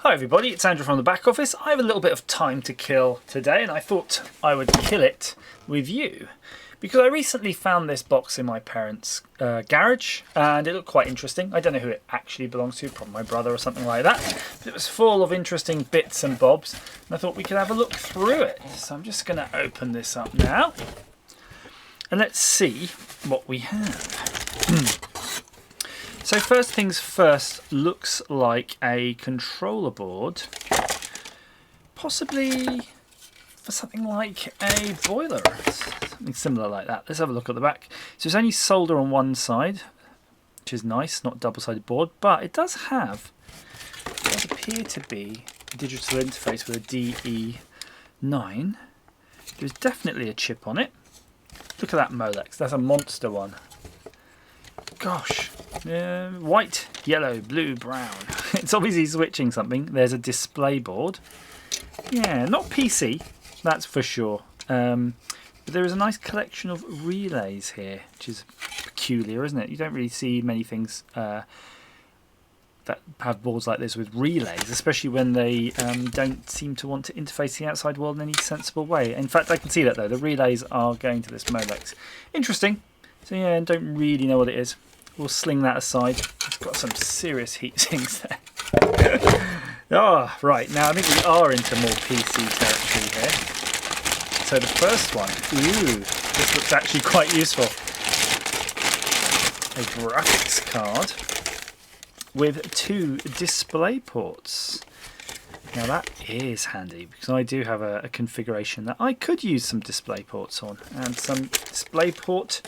Hi everybody, it's Andrew from the back office. I have a little bit of time to kill today and I thought I would kill it with you because I recently found this box in my parents' garage and it looked quite interesting. I don't know who it actually belongs to, probably my brother or something like that, but it was full of interesting bits and bobs and I thought we could have a look through it. So I'm just going to open this up now and let's see what we have. So first things first, looks like a controller board, possibly for something like a boiler, something similar like that. Let's have a look at the back. So it's only solder on one side, which is nice, not double-sided board, but it does appear to be a digital interface with a DE9. There's definitely a chip on it. Look at that Molex, that's a monster one. Gosh. White, yellow, blue, brown. It's obviously switching something. There's a display board. Yeah, not PC, that's for sure. But there is a nice collection of relays here, which is peculiar, isn't it? You don't really see many things that have boards like this with relays, especially when they don't seem to want to interface the outside world in any sensible way. In fact, I can see that though. The relays are going to this Molex. Interesting. So yeah, don't really know what it is. We'll sling that aside. It's got some serious heat sinks there. Right, now I think we are into more PC territory here. So the first one, this looks actually quite useful. A graphics card with 2 display ports. Now that is handy because I do have a configuration that I could use some display ports on and some display port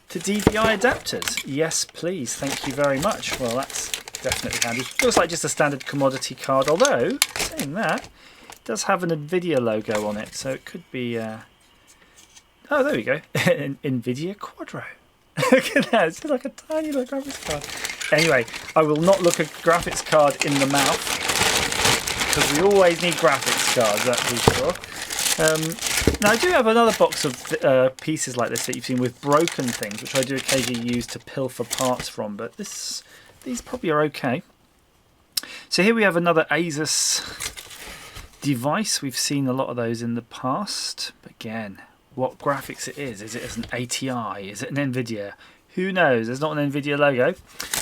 to DVI adapters. Yes, please. Thank you very much. Well, that's definitely handy. Looks like just a standard commodity card, although, saying that, it does have an Nvidia logo on it, so it could be... Oh, there we go. Nvidia Quadro. Look at that. It's like a tiny little graphics card. Anyway, I will not look a graphics card in the mouth, because we always need graphics cards, that's for sure. Now I do have another box of pieces like this that you've seen with broken things, which I do occasionally use to pilfer parts from, but these probably are okay. So here we have another Asus device. We've seen a lot of those in the past. But again, what graphics it is? Is it an ATI? Is it an Nvidia? Who knows? There's not an Nvidia logo,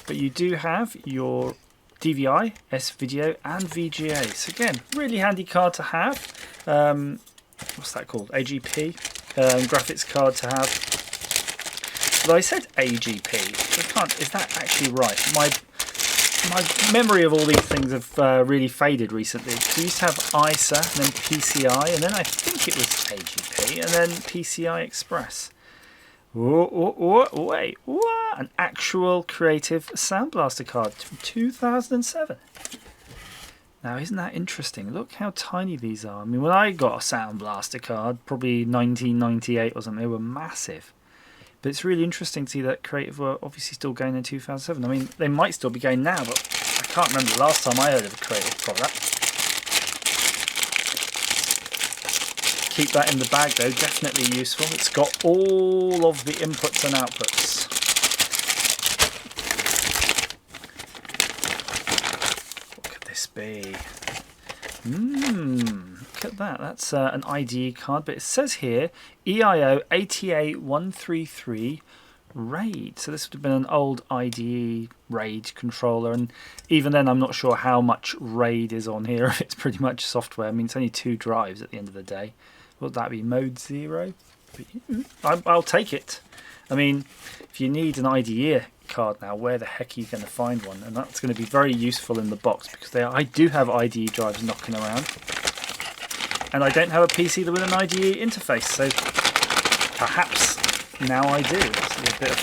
but you do have your DVI, S-Video and VGA. So again, really handy card to have. What's that called? Agp graphics card to have. But I said Agp. I can't. Is that actually right? My memory of all these things have really faded recently. So we used to have ISA and then PCI, and then I think it was Agp, and then PCI Express. Wait, what? An actual Creative Sound Blaster card from 2007. Now, isn't that interesting? Look how tiny these are. I mean, when I got a Sound Blaster card, probably 1998 or something, they were massive. But it's really interesting to see that Creative were obviously still going in 2007. I mean, they might still be going now, but I can't remember the last time I heard of a Creative product. Keep that in the bag though, definitely useful. It's got all of the inputs and outputs. Be. Look at that. That's an IDE card, but it says here EIO ATA133 RAID. So this would have been an old IDE RAID controller, and even then I'm not sure how much RAID is on here. It's pretty much software. I mean, it's only 2 drives at the end of the day. Would that be mode 0? I'll take it. I mean, if you need an IDE card now, where the heck are you going to find one? And that's going to be very useful in the box because I do have IDE drives knocking around, and I don't have a PC with an IDE interface, so perhaps now I do. It's a bit of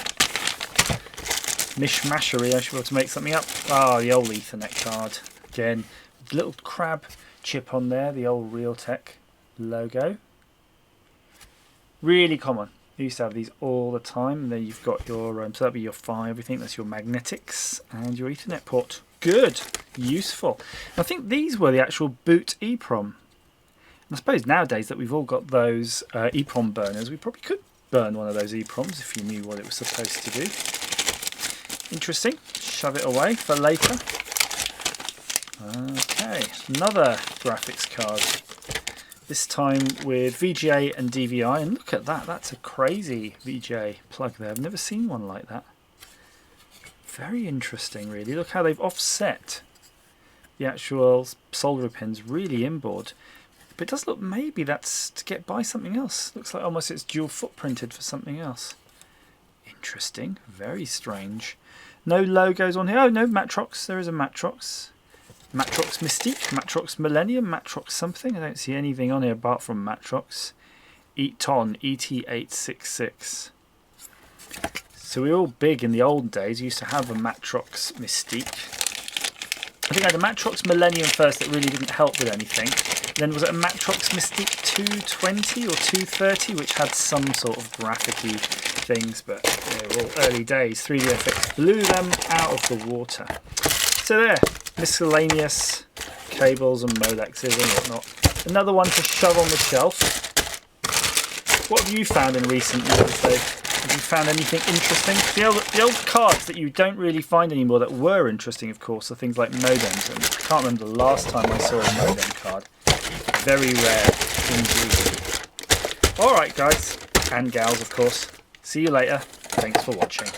mishmashery. I should be able to make something up. The old Ethernet card again, little crab chip on there, the old Realtek logo, really common. You used to have these all the time, and then you've got your, so that'll be your PHY, everything, that's your magnetics and your Ethernet port. Good, useful. I think these were the actual boot EEPROM. And I suppose nowadays that we've all got those EEPROM burners, we probably could burn one of those EEPROMs if you knew what it was supposed to do. Interesting, shove it away for later. Okay, another graphics card. This time with VGA and DVI, and look at that, that's a crazy VGA plug there. I've never seen one like that. Very interesting, really. Look how they've offset the actual solder pins really inboard. But it does look, maybe that's to get by something else. Looks like almost it's dual footprinted for something else. Interesting, very strange. No logos on here. Oh, no, Matrox. There is a Matrox. Matrox Mystique, Matrox Millennium, Matrox something. I don't see anything on here apart from Matrox. Eton, ET866. So we were all big in the old days. We used to have a Matrox Mystique. I think I had a Matrox Millennium first that really didn't help with anything. Then was it a Matrox Mystique 220 or 230, which had some sort of graphic-y things, but they were all early days. 3DFX blew them out of the water. So there, miscellaneous cables and Molexes and whatnot. Another one to shove on the shelf. What have you found in recent years, Dave? Have you found anything interesting? The old cards that you don't really find anymore that were interesting, of course, are things like modems. And I can't remember the last time I saw a modem card. Very rare indeed. Alright guys, and gals of course, see you later. Thanks for watching.